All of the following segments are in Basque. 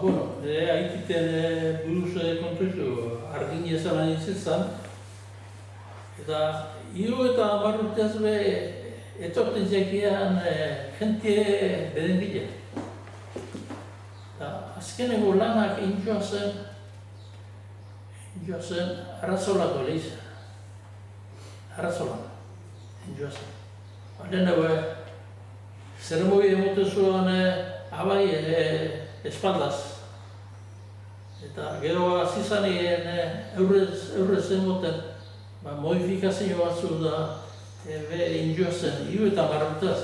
Bueno, haititen buruz kontuizu, argin ezan nahi zizan. Eta, hiru eta 10 urteaz be, etorten zekian jentie beden bila. Eta, azkeneko lanak intxoa zen arrazolako lehiza. Arrazolan, intxoa zen. Lehenago, zeremoi emoten zuen abai espaldaz. Eta gero azizanien eurrez emoten, modifikazio batzu da intxoa zen, hiru eta 10 urteaz,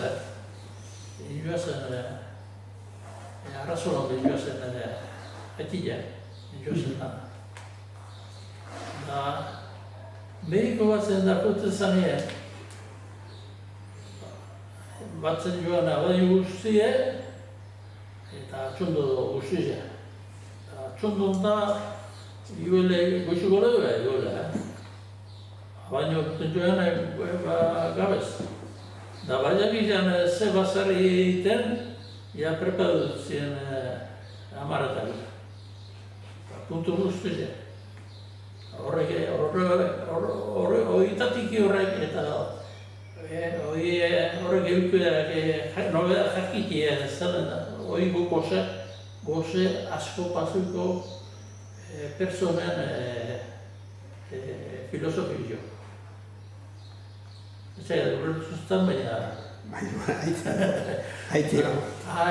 intxoa zen, arrazolan intxoa zen, haitila, intxoa zen da. Eta, mediko bat zen dakoten zanien, batzen joan abadi guztie, eta txondo guztia. Txondo da, goxuko lehura, baina joan gabez. Da baiak izan ze bazarri egiten, ja prepadu ziren amaretak. Puntu guztia. Horretatik horrek eta horrek eukideak nobeda jakitia zelen, hori goze asko pazuko personen filosofio. Ez da, urretzuztan baina... Haiti hau.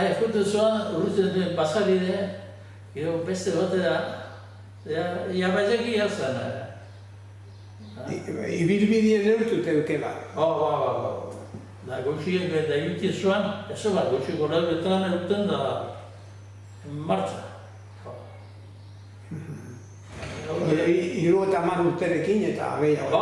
Ekuten zuan, urretzen pasaride, gero beste bate da, ja baiak iazan. Ibilbidien neurtu teukela. Da goxien da jutien zuan, ez bat, goxiko lauretan eruten da martza. Hiru eta 10 urterekin eta gehiago.